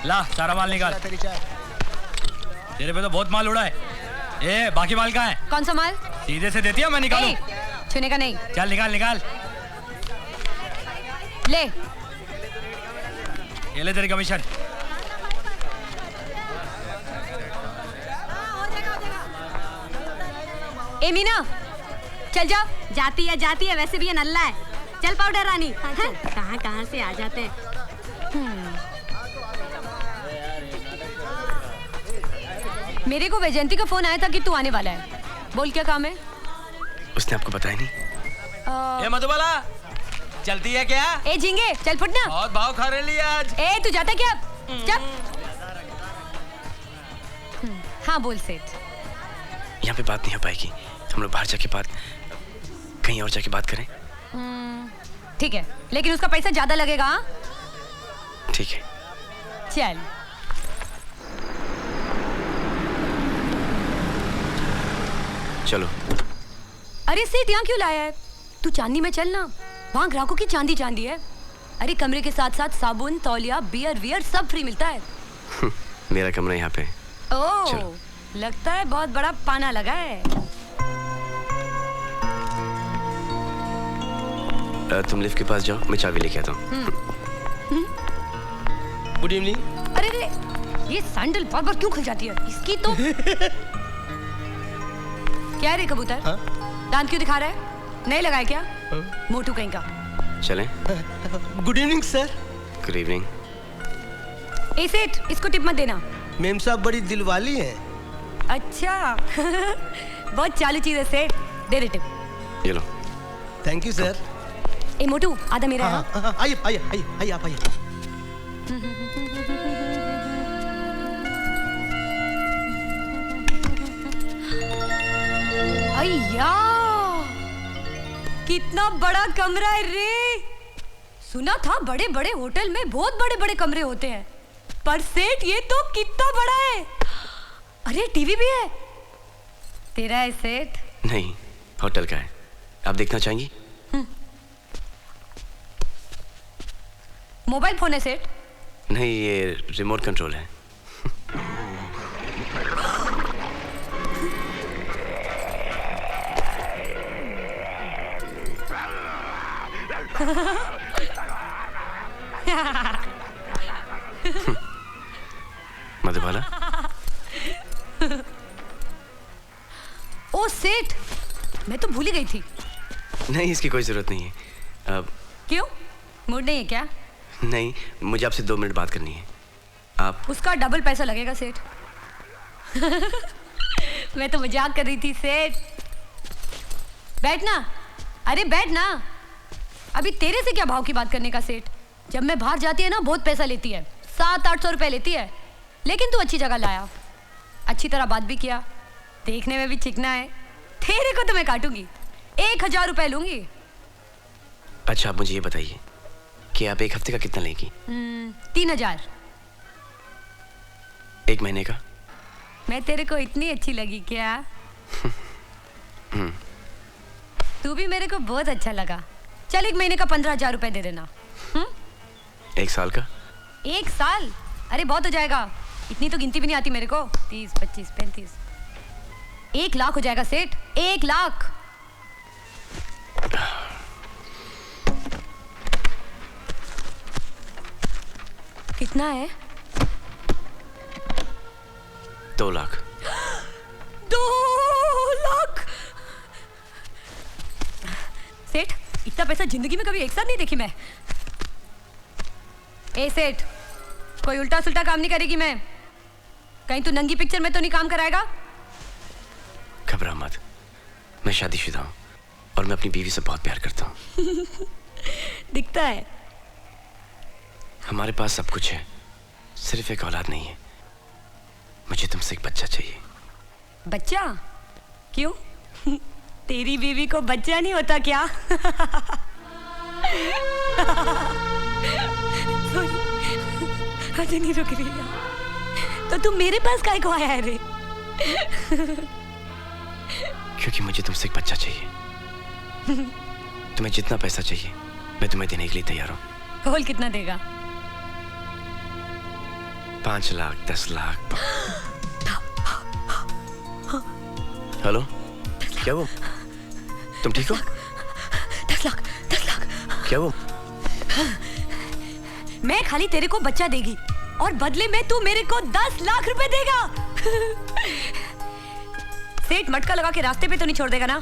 ला सारा माल निकाल। तेरे पे तो बहुत माल उड़ा है। ए बाकी माल कहाँ है? कौन सा माल? सीधे से देती है, मैं निकालूं? छूने का नहीं। चल निकाल निकाल। ले ये ले तेरी कमीशन। ए मीना चल जा। जाती है वैसे भी ये नल्ला है। चल पाउडर रानी। कहाँ कहाँ से आ जाते हैं। मेरे को वैजयंती का फोन आया था कि तू आने वाला है। बोल क्या काम है? उसने आपको बताया नहीं? ए मधुबाला चलती है क्या? ए झिंगे चल फुटना। बहुत भाव खा रही है आज। ए तू जाता क्या? चल। हाँ बोल सेठ। यहाँ पे बात नहीं हो पाएगी, हम लोग बाहर जाके बात, कहीं और जाके बात करें। ठीक है, लेकिन उसका पैसा ज्यादा लगेगा। हाँ ठीक है। चल। चलो। अरे सेठ यहाँ क्यों लाया है? तू चांदी में चल ना, वहाँ ग्राहकों की चांदी चांदी है। अरे कमरे के साथ साथ साबुन, तौलिया, बियर वियर सब फ्री मिलता है। मेरा कमरा यहाँ पे। ओह लगता है बहुत बड़ा पाना लगा है। तुम लिफ्ट के पास जाओ, मैं चाबी लेके आता हूँ। Good evening. अरे रे ये सैंडल बार बार क्यों खुल जाती है इसकी तो। क्या है रे कबूतर? दांत क्यों दिखा रहा है? नहीं लगाए क्या? मोटू कहीं का। चलें? Good evening sir. Good evening. ए सेठ इसको टिप मत देना। मेम साहब बड़ी दिलवाली हैं। अच्छा बहुत चालू चीज है सेठ, दे दे टिप। ये लो। Thank you sir. ए मोटू आधा मेरा है। आइए आइए आइए आइए आप आइए। अय्या कितना बड़ा कमरा है रे। सुना था बड़े बड़े होटल में बहुत बड़े बड़े कमरे होते हैं, पर सेठ ये तो कितना बड़ा है। अरे टीवी भी है। तेरा है सेठ? नहीं, होटल का है। आप देखना चाहेंगी? मोबाइल फोन है सेठ? नहीं, ये रिमोट कंट्रोल है। मधुबाला। ओ सेठ मैं तो भूल ही गई थी। नहीं, इसकी कोई जरूरत नहीं है। अब क्यों, मूड नहीं है क्या? नहीं, मुझे आपसे 2 मिनट बात करनी है। आप उसका डबल पैसा लगेगा सेठ। मैं तो मजाक कर रही थी सेठ। बैठना। अरे बैठना। अभी तेरे से क्या भाव की बात करने का सेठ? जब मैं बाहर जाती है ना बहुत पैसा लेती है, 700-800 रुपए लेती है, लेकिन तू अच्छी जगह लाया, अच्छी तरह बात भी किया, देखने में भी चिकना है। तेरे को तो मैं काटूंगी, 1000 रुपए लूंगी। अच्छा, आप मुझे ये बताइए कि आप 1 हफ्ते का कितना लेंगी? 3000। 1 महीने का? मैं तेरे को इतनी अच्छी लगी क्या? तू भी मेरे को बहुत अच्छा लगा। चल 1 महीने का 15000 रुपए दे देना। 1 साल का? 1 साल? अरे बहुत हो जाएगा, इतनी तो गिनती भी नहीं आती मेरे को। 30, 25, 35, 1 लाख हो जाएगा सेठ। 1 लाख। कितना है? 2 लाख। 2 लाख? सेठ इतना पैसा जिंदगी में कभी एक साथ नहीं देखी मैं। ए सेठ कोई उल्टा सुल्टा काम नहीं करेगी मैं। कहीं तू नंगी पिक्चर में तो नहीं काम कराएगा? घबरा मत, मैं शादीशुदा हूँ और मैं अपनी बीवी से बहुत प्यार करता हूँ। दिखता है। हमारे पास सब कुछ है, सिर्फ एक औलाद नहीं है। मुझे तुमसे एक बच्चा चाहिए। बच्चा? क्यों? तेरी बीवी को बच्चा नहीं होता क्या? आज नहीं रुक रही है। तो तुम मेरे पास काहे को आया है रे? क्योंकि मुझे तुमसे एक बच्चा चाहिए। तुम्हें जितना पैसा चाहिए मैं तुम्हें देने के लिए तैयार हूँ। बोल कितना देगा? 5 लाख 10 लाख। हेलो, क्या वो? तुम ठीक हो? 10 लाख 10 लाख। क्या वो? मैं खाली तेरे को बच्चा देगी और बदले में तू मेरे को 10 लाख रुपए देगा। सेठ मटका लगा के रास्ते पे तो नहीं छोड़ देगा ना?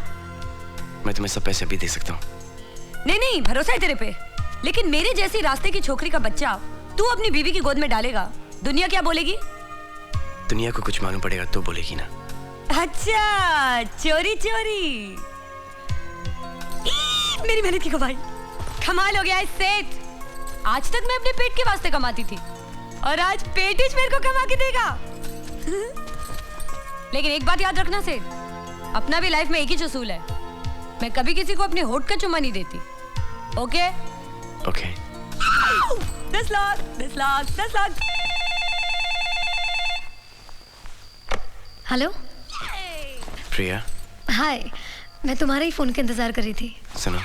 मैं तुम्हें सब पैसे भी दे सकता हूँ। नहीं नहीं, भरोसा है तेरे पे, लेकिन मेरे जैसी रास्ते की छोकरी का बच्चा तू अपनी बीवी की गोद में डालेगा, दुनिया क्या बोलेगी? दुनिया को कुछ मालूम पड़ेगा तो बोलेगी ना। अच्छा, चोरी चोरी। मेरी मेहनत की कमाई। कमाल हो गया है सेठ। आज तक मैं अपने पेट के वास्ते कमाती थी और आज पेटिश मेरे को कमा के देगा। लेकिन एक बात याद रखना सेठ, अपना भी लाइफ में एक ही उसूल है, मैं कभी किसी को अपने होठ का चुम्मा नहीं देती। Okay? Okay. 10 lakh 10 lakh 10 lakh. Hello Priya, hi, मैं तुम्हारे ही फोन का इंतजार कर रही थी। सुनो,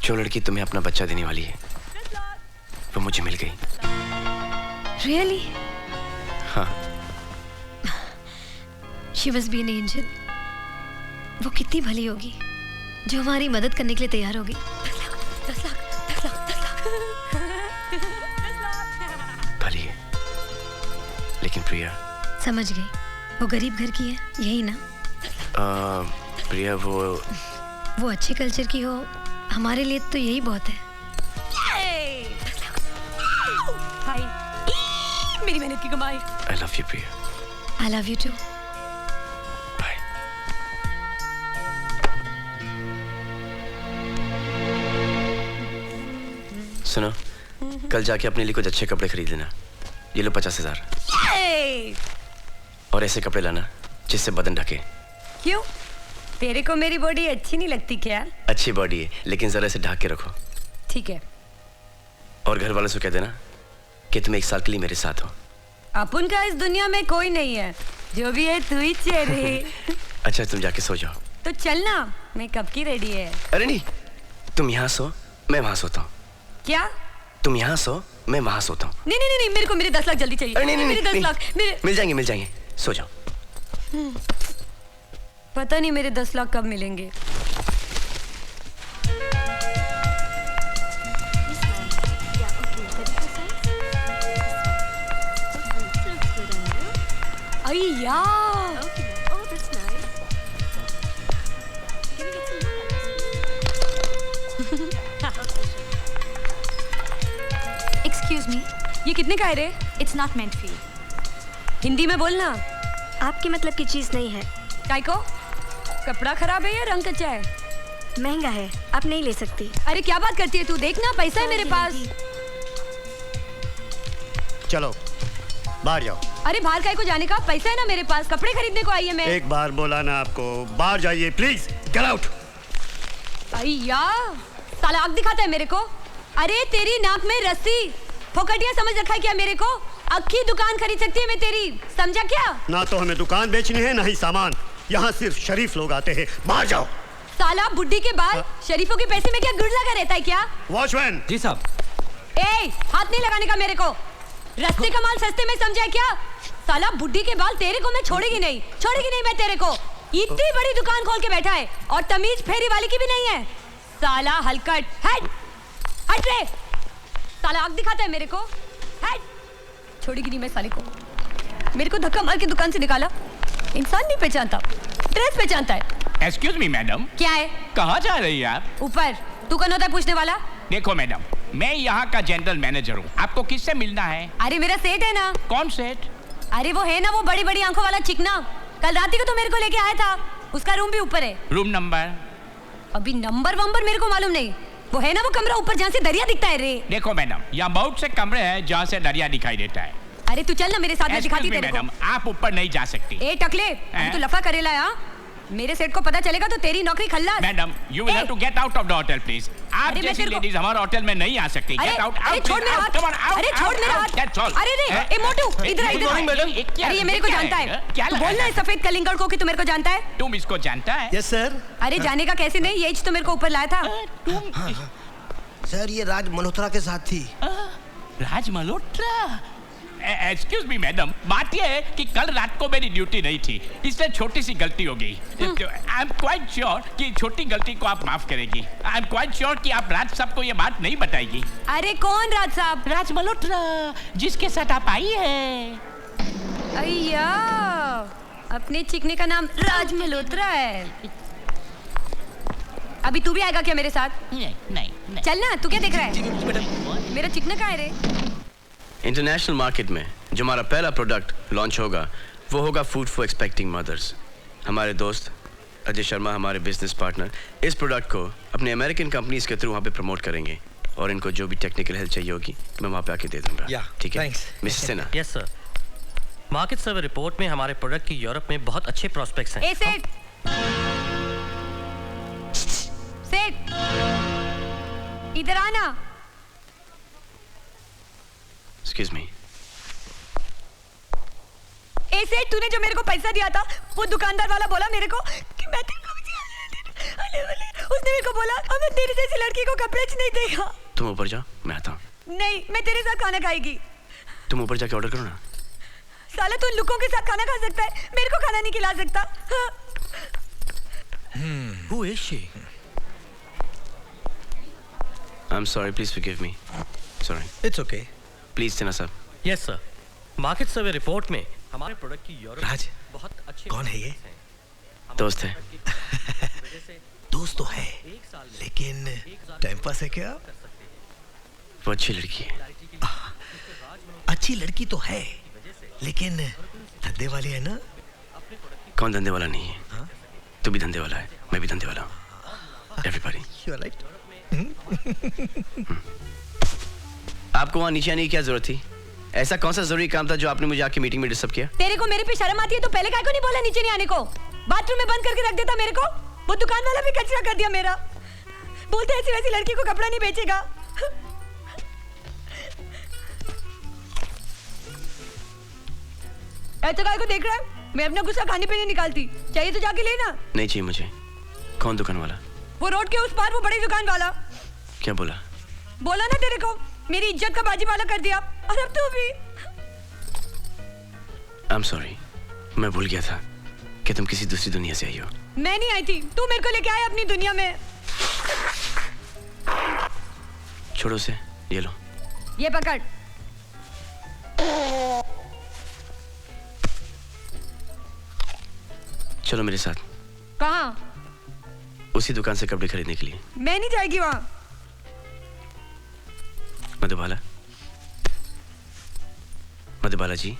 जो लड़की तुम्हें अपना बच्चा देने वाली है वो मुझे मिल गई। रियली? हाँ। She must be an angel. वो कितनी भली होगी जो हमारी मदद करने के लिए तैयार होगी। 10 लाख 10 लाख 10 लाख। भली है, लेकिन प्रिया। समझ गई, वो गरीब घर की है, यही ना? प्रिया वो अच्छे कल्चर की हो, हमारे लिए तो यही बहुत है। हाय, मेरी मेहनत की कमाई। I love you Priya. I love you too. Bye. सुनो, कल जाके अपने लिए कुछ अच्छे कपड़े खरीद लेना। ये लो 50,000। और ऐसे कपड़े लाना जिससे बदन ढके। क्यों? तेरे को मेरी बॉडी अच्छी नहीं लगती क्या? अच्छी बॉडी है, लेकिन जरा से ढक के रखो। ठीक है। और घर वालों से कह देना कि तुम 1 साल के लिए मेरे साथ हो। अपन का इस दुनिया में कोई नहीं है, जो भी है तू ही चेहरे। अच्छा, तुम जाके सो जाओ। तो चलना, मैं कब की रेडी है। अरे नहीं, तुम यहाँ सो, मैं वहां सोता हूँ। क्या? तुम यहाँ सो, मैं वहां सोता हूँ। नहीं नहीं नहीं, मेरे को मेरे 10 लाख जल्दी चाहिए। अरे नहीं, मेरे 10 लाख मेरे। मिल जाएंगे, सो जाओ। पता नहीं मेरे 10 लाख कब मिलेंगे। अय्या, एक्सक्यूज मी, ये कितने का है रे? It's not meant for you. Hindi में बोलना। आपके मतलब की चीज नहीं है। काय को? कपड़ा खराब है या रंग कच्चा है? महंगा है, आप नहीं ले सकती। अरे क्या बात करती है तू, देखना पैसा है मेरे पास। चलो बाहर जाओ। अरे बाहर काय को जाने का, पैसा है ना मेरे पास, कपड़े खरीदने को आई है मैं। एक बार बोला ना आपको, बाहर जाइए प्लीज, गेट आउट। अय्या, साला आग दिखाता है मेरे को। अरे तेरी नाक में रस्सी, फोकटिया समझ रखा है क्या मेरे को? अक्खी दुकान खरीद सकती है मैं तेरी, समझा क्या? ना तो हमें दुकान बेचनी है ना ही सामान, यहाँ सिर्फ शरीफ लोग आते हैं। बाहर जाओ। साला बुड्ढी के बाल, शरीफों के पैसे में क्या गुड़ लगा रहता है क्या? वॉचमैन। जी साहब। ए, हाथ नहीं लगाने का मेरे को, रस्ते का माल सस्ते में समझा क्या? साला बुड्ढी के बाल, तेरे को मैं छोड़ेगी नहीं मैं तेरे को। इतनी बड़ी दुकान खोल के बैठा है और तमीज फेरी वाली की भी नहीं है। साला हलकट, हट रे। साला आग दिखाता है मेरे को, हट। छोड़ेगी नहीं मैं साले को। मेरे को धक्का मार के दुकान से निकाला। इंसान नहीं पहचानता, ड्रेस पहचानता है। Excuse me madam. क्या है? कहाँ जा रही है आप? ऊपर। तू कौन होता है पूछने वाला? देखो मैडम, मैं यहाँ का जनरल मैनेजर हूँ, आपको किससे मिलना है? अरे मेरा सेठ है ना। कौन सेठ? अरे वो है ना, वो बड़ी बड़ी आंखों वाला चिकना, कल रात को तो मेरे को लेके आया था। उसका रूम भी ऊपर है। Room number? अभी नंबर वंबर मेरे को मालूम नहीं। वो है ना वो कमरा ऊपर जहाँ से दरिया दिखता है रे। देखो मैडम, यहाँ बहुत से कमरे हैं जहाँ से दरिया दिखाई देता है। अरे तू चल ना मेरे साथ, में दिखाती तेरे को। मैडम, आप ऊपर नहीं जा सकती। ए टकले, अभी तू लफा करेला है? मेरे सेठ को पता चलेगा तो तेरी नौकरी खल्लास। Madam, you will have to get out of the hotel, please. आप जैसी लेडीज हमारे होटल में नहीं आ सकती। Get out, out, अरे छोड़ मेरा हाथ। अरे छोड़ मेरा हाथ। That's all. अरे रे, ए मोटू, इधर आ, इधर। अरे ये मेरे को जानता है। तू बोलना है सफेद कलिंगड़ को कि तू मेरे को जानता है। तुम इसको जानता है? Yes sir. अरे जाने का कैसे नहीं, ये तो मेरे को ऊपर लाया था। सर ये राज मल्होत्रा के साथ थी। राज मल्होत्रा? एक्सक्यूज मी मैडम, बात यह है कि कल रात को मेरी ड्यूटी नहीं थी, इसलिए छोटी सी गलती हो गई। आई एम क्वाइट श्योर कि छोटी गलती को आप माफ करेगी। आई एम क्वाइट श्योर कि आप राज साहब को ये बात नहीं बताएगी। अरे कौन राज साहब? राज मल्होत्रा, जिसके साथ आप आई है। अय्या, अपने चिकने का नाम राज मल्होत्रा है। अभी तू भी आएगा क्या मेरे साथ? नहीं। चल ना, तू क्या देख रहा है? मेरा चिकना कहाँ है रे? इंटरनेशनल मार्केट में जो हमारा पहला प्रोडक्ट लॉन्च होगा वो होगा फूड फॉर एक्सपेक्टिंग मदर्स। हमारे दोस्त अजय शर्मा, हमारे बिजनेस पार्टनर, इस प्रोडक्ट को अपने अमेरिकन कंपनीज के थ्रू वहाँ पे प्रमोट करेंगे और इनको जो भी टेक्निकल हेल्प चाहिए होगी मैं वहाँ पे आके दे दूंगा। ठीक है mister Sinha? Yes sir. Market survey report में हमारे प्रोडक्ट की यूरोप में बहुत अच्छे प्रोस्पेक्ट्स हैं। ए सेठ, सेठ, इधर आना। Excuse me. ए सेठ, तूने जो मेरे को पैसा दिया था वो दुकानदार वाला बोला मेरे को कि मैं तेरे को उसने मेरे को बोला अब मैं तेरी जैसी लड़की को कपड़े नहीं देगा। तुम ऊपर जाओ, मैं आता हूँ। नहीं, मैं तेरे साथ खाना खाएगी। तुम ऊपर जाके ऑर्डर करो ना। साला तू लुकों के साथ खाना खा सकता है, मेरे को खाना नहीं खिला सकता। Who is she? I'm sorry, please forgive me. Sorry. It's okay. Please Sinha साहब। Yes sir. Market survey report में हमारे प्रोडक्ट की यूरोप राज, बहुत अच्छे कौन है ये? दोस्त है। दोस्त तो है, लेकिन टाइम पास है क्या? वो अच्छी लड़की है। अच्छी लड़की तो है, लेकिन धंधे वाली है ना? कौन धंधे वाला नहीं है? तू भी धंधे वाला है, मैं भी धंधे वाला हूँ। Everybody. You are right. आपको वहाँ नीचे आने की क्या जरूरत थी? ऐसा कौन सा जरूरी काम था जो आपने मुझे आके मीटिंग में डिस्टर्ब किया? तेरे को मेरे पे शर्म आती है तो पहले काहे को नहीं बोला नीचे नहीं आने को? बाथरूम में बंद करके रख देता मेरे को। वो दुकान वाला भी कचरा कर दिया मेरा। बोलते ऐसी वैसी लड़की को कपड़ा नहीं बेचेगा। ऐसा काहे को देख रहा है? मैं अपना गुस्सा खाने पे नहीं निकालती। चाहिए तो जाके लेना। नहीं चाहिए मुझे। कौन दुकान वाला? वो रोड के उस पार, वो बड़ी दुकान वाला। क्या बोला? बोला ना तेरे को, मेरी इज्जत का बाजी वाला कर दिया। और अब तू भी। I'm sorry, मैं भूल गया था कि तुम किसी दूसरी दुनिया से आई हो। मैं नहीं आई थी, तू मेरे को लेके आया अपनी दुनिया में। छोड़ो उसे, ये लो। ये पकड़। चलो मेरे साथ। कहाँ? उसी दुकान से कपड़े खरीदने के लिए। मैं नहीं जाएगी वहाँ। मधुबाला, मधुबाला जी।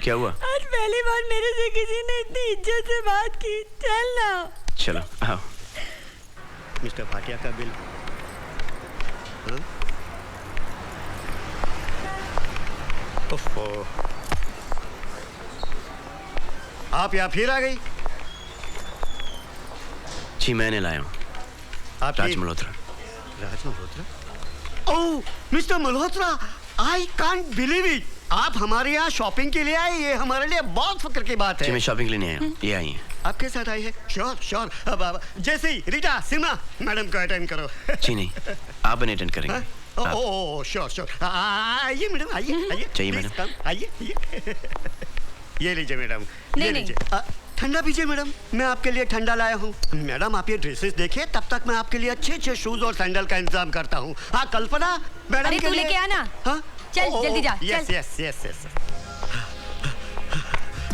क्या हुआ? आज पहली बार मेरे से किसी ने इतनी इज्जत से बात की। चल ना। चलो आओ। मिस्टर भाटिया का बिल। ओफो, आप यहाँ फिर आ गई? जी मैंने लाया हूँ। आप Raj Malhotra. Raj Malhotra? Oh mister Malhotra, I can't believe it. आप हमारे यहाँ शॉपिंग के लिए आए, ये हमारे लिए बहुत फक्र की बात है। जी मैं शॉपिंग के लिए नहीं आया हूँ, ये आई हैं। आपके साथ आई है? Sure sure. अब जैसे ही रीटा सिन्हा मैडम को अटेंड करो। जी नहीं, आप इन्हें अटेंड करेंगे। Oh sure sure. आइए मैडम, आइए आइए। चाहिए मैडम? आइए आइए। ये लीजिए मैडम, ये नहीं। लीजिए। ठंडा पीजिए मैडम, मैं आपके लिए ठंडा लाया हूँ। मैडम आप ये ड्रेसेस देखिए, तब तक मैं आपके लिए अच्छे अच्छे शूज और सैंडल का इंतजाम करता हूँ। हाँ कल्पना मैडम अरे तू लेके आना। हाँ चल जल्दी जा। Yes yes yes yes.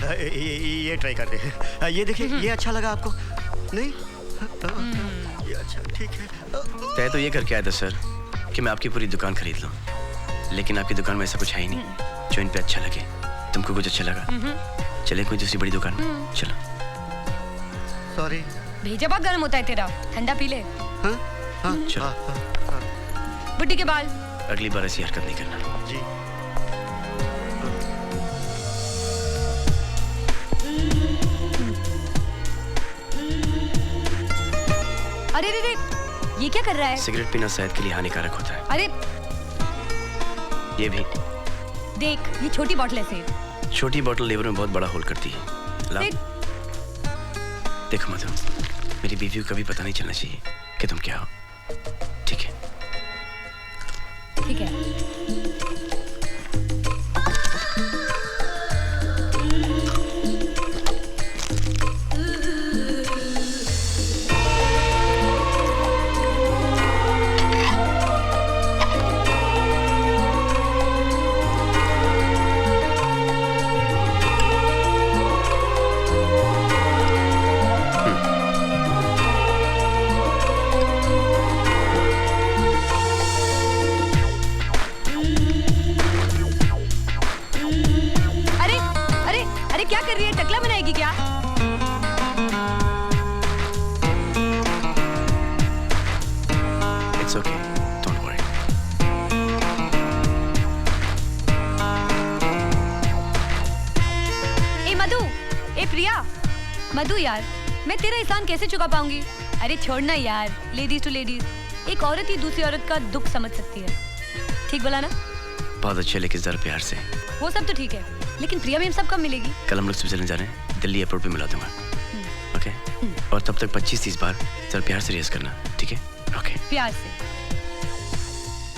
ये ट्राई करते हैं। ये देखिए, ये अच्छा लगा आपको? नहीं? ये अच्छा, ठीक है। तय तो ये करके आया था सर कि मैं आपकी पूरी दुकान खरीद लूँ, लेकिन आपकी दुकान में ऐसा कुछ है ही नहीं जो इन पे अच्छा लगे। तुमको कुछ अच्छा लगा? चले कोई दूसरी बड़ी दुकान में। चलो। सॉरी। भेजा बहुत गर्म होता है तेरा, ठंडा पी ले। हाँ हाँ चलो। बुड्ढी के बाल। अगली बार ऐसी हरकत नहीं करना। जी। अरे रे रे, ये क्या कर रहा है? सिगरेट पीना सेहत के लिए हानिकारक होता है। अरे ये भी देख, ये छोटी बोतल है सेठ। छोटी बोतल लीवर में बहुत बड़ा होल करती है। ला। देखो मधु, मेरी बीवी को कभी पता नहीं चलना चाहिए कि तुम क्या हो, ठीक है? ठीक है। क्या कर रही है? टकला बनाएगी क्या? It's okay. Don't worry. ए मधु, ए प्रिया, मधु यार, मैं तेरा एहसान कैसे चुका पाऊंगी? अरे छोड़ना यार, लेडीज टू लेडीज, एक औरत ही दूसरी औरत का दुख समझ सकती है। ठीक बोला ना? बहुत अच्छे, लेकिन जरा प्यार से। वो सब तो ठीक है, लेकिन प्रिया मैम सब कब मिलेगी? कल हम लोग स्विट्जरलैंड जा रहे हैं, दिल्ली एयरपोर्ट पे मिला दूंगा। ओके? और तब तक 25-30 बार जरा प्यार से रेस करना, ठीक है? ओके। प्यार से।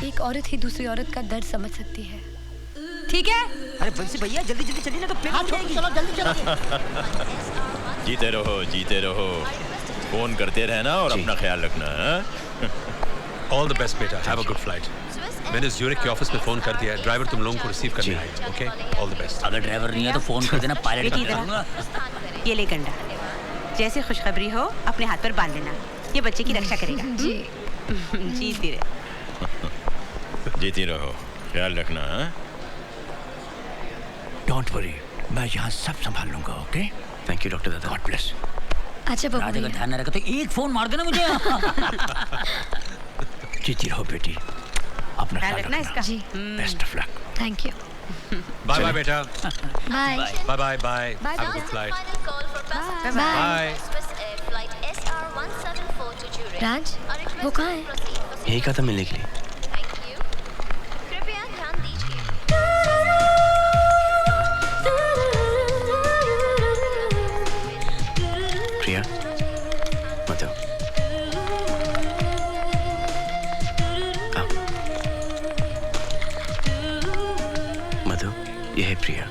एक औरत ही दूसरी औरत का दर्द समझ सकती है। ठीक है? अरे बंसी भैया जल्दी जल्दी चलिए ना, तो प्लेन हो जाएगी। चलो जल्दी चलो। जीते रहो, जीते रहो। फोन करते रहना और अपना ख्याल रखना। ऑल द बेस्ट बेटा, हैव अ गुड फ्लाइट। मैंने ज्यूरिख के ऑफिस में फोन कर दिया है, ड्राइवर तुम लोगों को रिसीव करने आएगा। Okay, all the best. अगर ड्राइवर नहीं है तो फोन कर देना, पायलट कर दूंगा। ये ले गंडा, जैसे खुशखबरी हो अपने हाथ पर बांध लेना, ये बच्चे की रक्षा करेगा। जी। जीती रहे। जीती रहो, ख्याल रखना। डोंट वरी, मैं यहाँ सब संभाल लूंगा। ओके, थैंक यू डॉक्टर दादा। God bless. अच्छा बाबू, राजा का ध्यान न रखा तो एक फोन मार देना मुझे। जीती रहो बेटी, अपना ख्याल रखना इसका। जी। Best of luck. Thank you. Bye bye बेटा। Bye bye bye bye. Have a good flight. Bye. Raj, वो कहाँ है? यही कहा था मिलने के लिए। प्रिया, मधु, आओ। मधु, ये है प्रिया।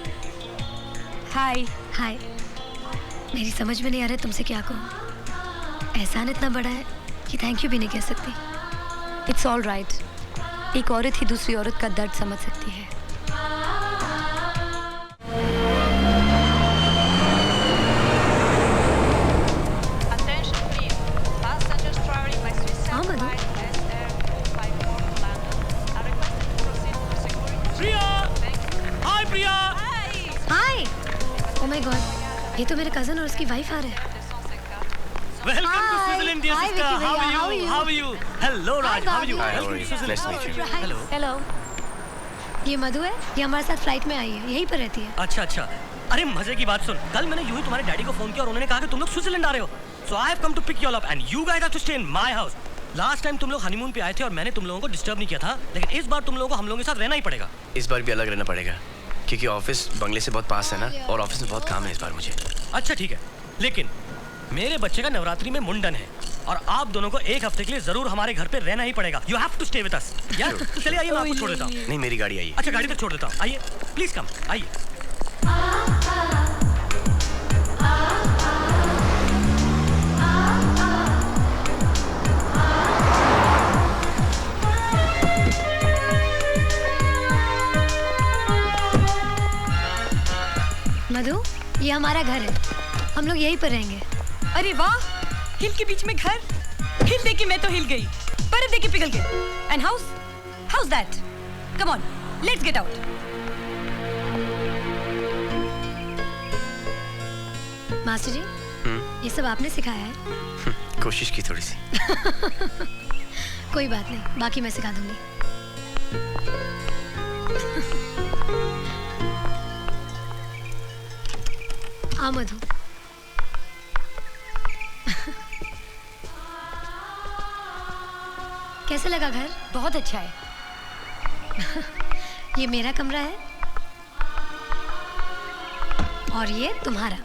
हाय। हाय। मेरी समझ में नहीं आ रहा तुमसे क्या कहूँ। एहसान इतना बड़ा है कि थैंक यू भी नहीं कह सकती। It's all right. एक औरत ही दूसरी औरत का दर्द समझ सकती है। हाँ मधु। प्रिया, हाय प्रिया। हाय। ओह माय गॉड, ये तो मेरे कजन और उसकी वाइफ आ रहे हैं। Welcome to Hi. Switzerland, dear Hi, sister. Vicky How भैया, are you? How are you? Hello, Raj. How are you? Hi, Welcome to Switzerland. Nice to meet you. Hello. Hello. ये मधु है, ये हमारे साथ फ्लाइट में आई है, यहीं पर रहती है। अच्छा अच्छा, अरे मजे की बात सुन, कल मैंने यूं ही तुम्हारे डैडी को फोन किया और उन्होंने कहा कि तुम लोग स्विट्जरलैंड आ रहे हो। So I have come to pick you all up and you guys have to stay in my house. Last time तुम लोग हनीमून पे आए थे और मैंने तुम लोगों को डिस्टर्ब नहीं किया था, लेकिन इस बार तुम लोगों को हम लोगों के साथ रहना ही पड़ेगा। इस बार भी अलग रहना पड़ेगा, क्योंकि ऑफिस बंगले से बहुत पास है ना, और ऑफिस में बहुत काम है इस बार मुझे। अच्छा ठीक है, लेकिन मेरे बच्चे का नवरात्रि में मुंडन है और आप दोनों को एक हफ्ते के लिए जरूर हमारे घर पे रहना ही पड़ेगा। You have to stay with us. यार चलिए आइए, मैं आपको छोड़ देता हूँ। नहीं, मेरी गाड़ी आई है। अच्छा गाड़ी तक छोड़ देता हूँ, आइए प्लीज कम, आइए। मधु, ये हमारा घर है, हम लोग यहीं पर रहेंगे। अरे वाह, हिल के बीच में घर। हिल देके मैं तो हिल गई, पर देके पिघल गई। And house, house that? Come on, let's get out. Master ji, ये सब आपने सिखाया है? कोशिश की थोड़ी सी। कोई बात नहीं, बाकी मैं सिखा दूंगी। आ मधु। कैसे लगा घर? बहुत अच्छा है। ये मेरा कमरा है और ये तुम्हारा।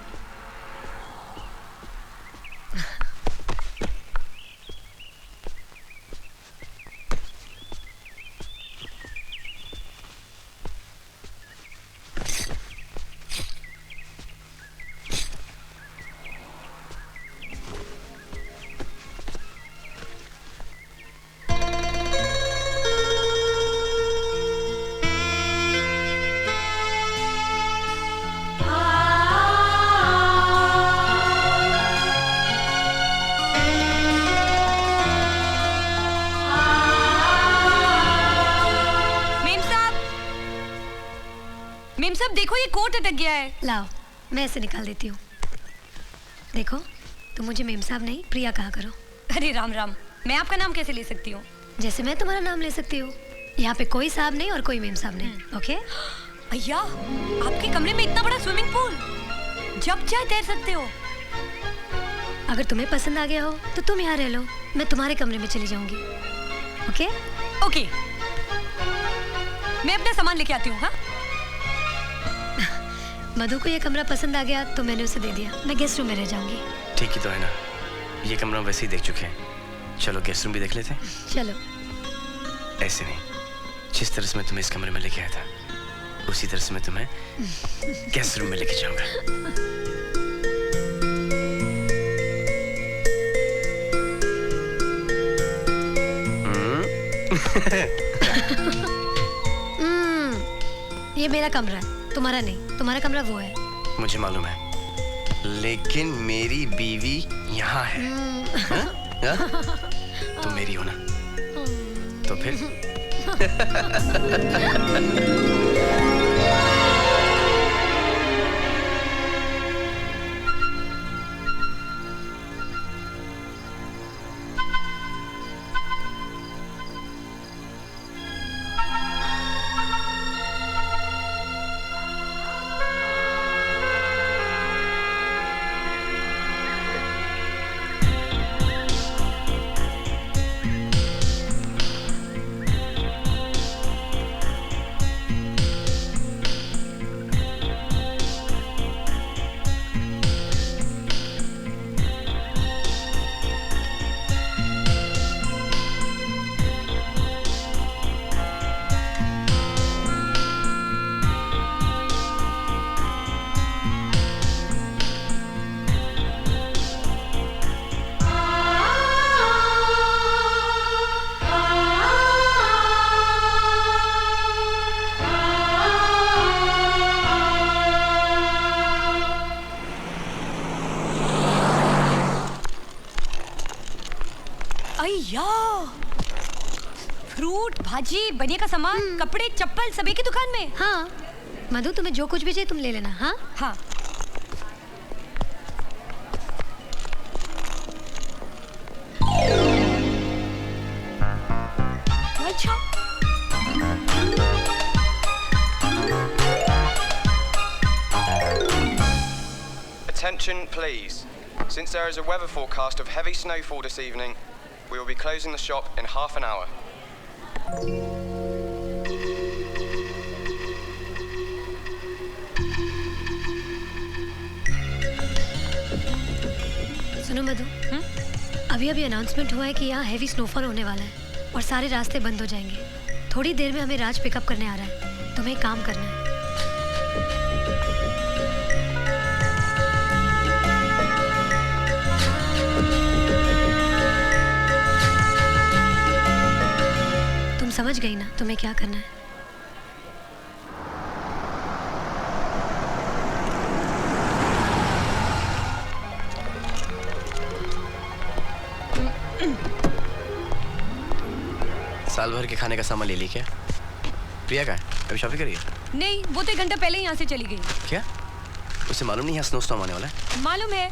मेम साहब देखो ये कोट अटक गया है। लाओ मैं इसे निकाल देती हूँ। देखो तुम मुझे मेम साहब नहीं प्रिया कहा करो। अरे राम राम, मैं आपका नाम कैसे ले सकती हूँ? जैसे मैं तुम्हारा नाम ले सकती हूँ। यहाँ पे कोई साहब नहीं और कोई मेम साहब नहीं। ओके भैया आपके कमरे में इतना बड़ा स्विमिंग पूल, जब चाहे तैर सकते हो। अगर तुम्हें पसंद आ गया हो तो तुम यहाँ रह लो, मैं तुम्हारे कमरे में चली जाऊंगी। ओके ओके, मैं अपना सामान लेके आती हूँ। हाँ मधु को ये कमरा पसंद आ गया तो मैंने उसे दे दिया, मैं गेस्ट रूम में रह जाऊंगी। ठीक ही तो है ना, ये कमरा वैसे ही देख चुके हैं, चलो गेस्ट रूम भी देख लेते हैं। चलो। ऐसे नहीं, जिस तरह से मैं तुम्हें इस कमरे में लेके आया था उसी तरह से मैं तुम्हें गेस्ट रूम में लेके जाऊंगा। ये मेरा कमरा है, तुम्हारा नहीं। तुम्हारा कमरा वो है। मुझे मालूम है, लेकिन मेरी बीवी यहाँ है। हा? तुम मेरी हो ना, तो फिर फ्रूट, भाजी, बनिए का सामान, कपड़े, चप्पल सब एक ही दुकान में। हाँ मधु, तुम्हें जो कुछ भी चाहिए तुम ले लेना। हाँ हाँ। अच्छा Attention please. Since there is a weather forecast of heavy snowfall this evening, we will be closing the shop in half an hour. सुनो मधु, अभी अनाउंसमेंट हुआ है कि यहाँ हैवी स्नोफॉल होने वाला है और सारे रास्ते बंद हो जाएंगे। थोड़ी देर में हमें राज पिकअप करने आ रहा है, तुम्हें एक काम करना है। तुम समझ गई ना तुम्हें क्या करना है? साल भर के खाने का सामान ले ली क्या? प्रिया का है, अभी शॉपिंग करी है? नहीं, वो तो 1 घंटा पहले ही यहाँ से चली गई। क्या? उसे मालूम नहीं यहाँ स्नो स्टॉर्म आने वाला है? मालूम है,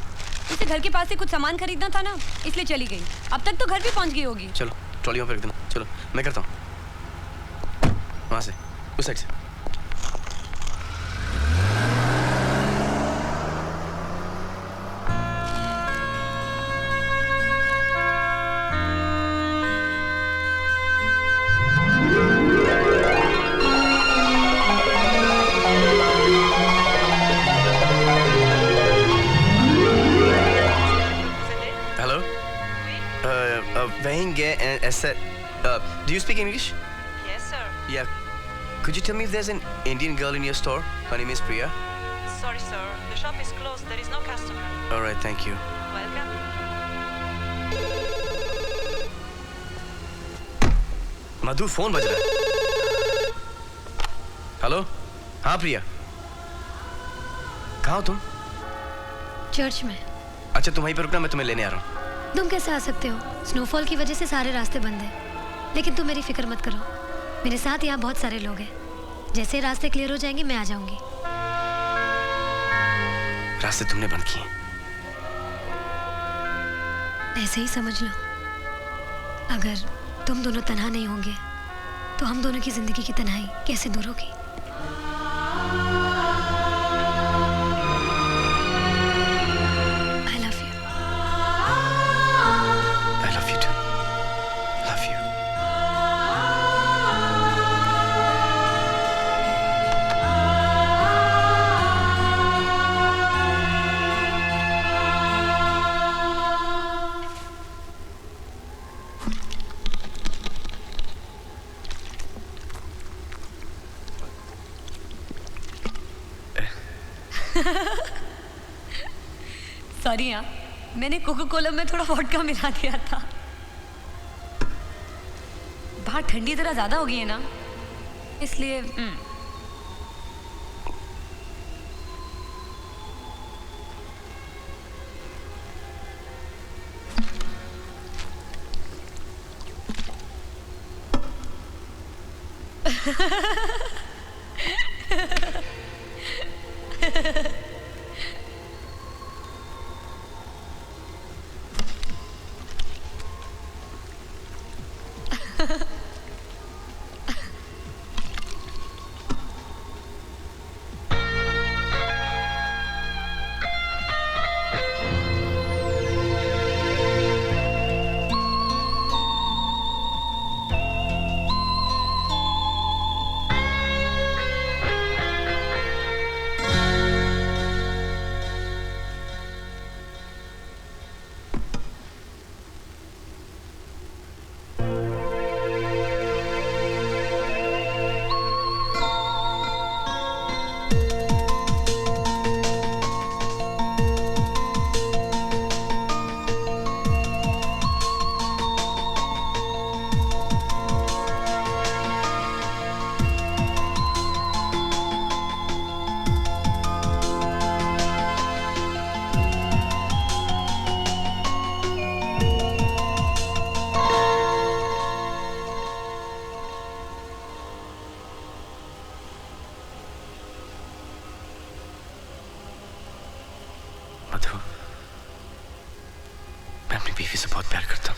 उसे घर के पास से कुछ सामान खरीदना था ना, इसलिए चली गई। अब तक तो घर भी पहुँच गई होगी। चलो ट्रॉली में रख देना। चलो मैं करता हूँ, वहाँ से, उस साइड से। Do you speak English? Yes, sir. Yeah. Could you tell me if there's an Indian girl in your store? Her name is Priya. Sorry, sir. The shop is closed. There is no customer. All right, thank you. Welcome. Madhu, phone बज रहा है। Hello, हाँ प्रिया, कहाँ हो तुम? Church में। अच्छा तुम वहीं पर रुकना, मैं तुम्हें लेने आ रहा हूँ। तुम कैसे आ सकते हो? स्नोफॉल की वजह से सारे रास्ते बंद हैं। लेकिन तुम मेरी फिक्र मत करो, मेरे साथ यहाँ बहुत सारे लोग हैं। जैसे रास्ते क्लियर हो जाएंगे मैं आ जाऊंगी। रास्ते तुमने बंद किए? ऐसे ही समझ लो। अगर तुम दोनों तन्हा नहीं होंगे तो हम दोनों की जिंदगी की तन्हाई कैसे दूर होगी? सॉरी यार, मैंने कोको कोला में थोड़ा वोडका मिला दिया था। बाहर ठंडी तरह ज्यादा हो गई है ना, इसलिए बीवी से बहुत प्यार करता हूँ।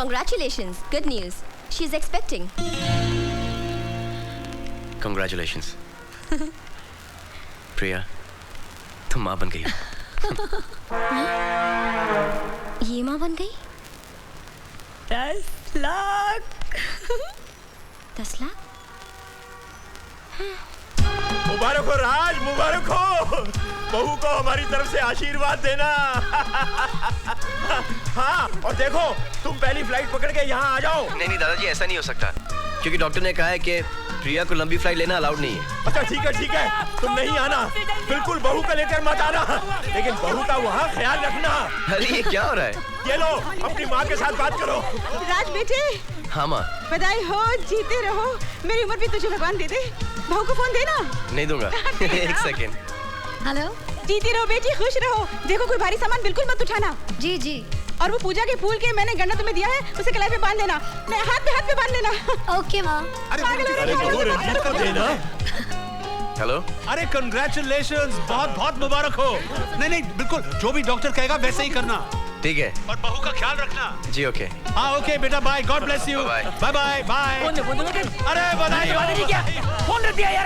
Congratulations. Good news. She's expecting. Congratulations. प्रिया, तुम माँ बन गई हो। ये माँ बन गई? 10 लाख। 10 लाख? मुबारक हो राज, मुबारक हो। बहू को हमारी तरफ से आशीर्वाद देना। हाँ, और देखो तुम पहली फ्लाइट पकड़ के यहाँ आ जाओ। नहीं दादाजी, ऐसा नहीं हो सकता, क्योंकि डॉक्टर ने कहा है कि प्रिया को लंबी फ्लाइट लेना अलाउड नहीं है। अच्छा ठीक है, तुम नहीं आना, बिल्कुल बहू को लेकर मत आना, लेकिन बहू का वहाँ ख्याल रखना। अरे ये क्या हो रहा है? ये लो, अपनी माँ के साथ बात करो। राज बेटे, हाँ माँ। बधाई हो, जीते रहो। मेरी उम्र भी तुझे भगवान दे दे। बहू को फोन देना। नहीं दूंगा। एक सेकेंड। हेलो। जीती रहो बेटी, खुश रहो। देखो कोई भारी सामान बिल्कुल मत उठाना। जी जी। और वो पूजा के फूल के मैंने गन्ना तुम्हें दिया है, उसे कलाई पे बांध लेना। नहीं, हाथ पे बांध लेना। ओके माँ। हेलो। अरे कंग्रेचुलेशंस, बहुत बहुत मुबारक हो। नहीं बिल्कुल, जो भी डॉक्टर कहेगा वैसे ही करना। ठीक है। और बहू का ख्याल रखना। जी ओके। हाँ ओके बेटा, bye, god bless you. Bye bye bye. Phone दे, अरे बधाई हो। क्या फोन रख दिया यार।